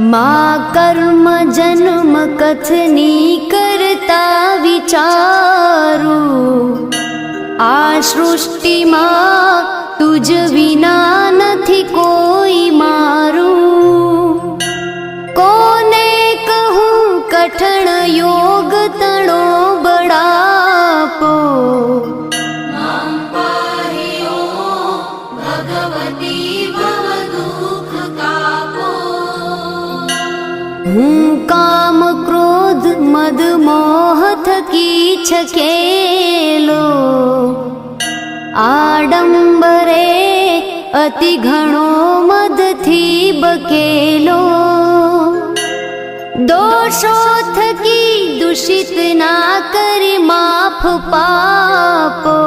मा कर्म जन्म कथनी करता विचारू, आ सृष्टिમાં तुझ વિના નથી કોઈ મારું। કોને કહું કઠણ યોગ તણો બળાપો, હું કામ ક્રોધ મદ મોહ થકી છકેલો, આડંબરે અતિ ઘણો મદથી બકેલો। દોષો થકી દૂષિત ના કરી માફ પાપો,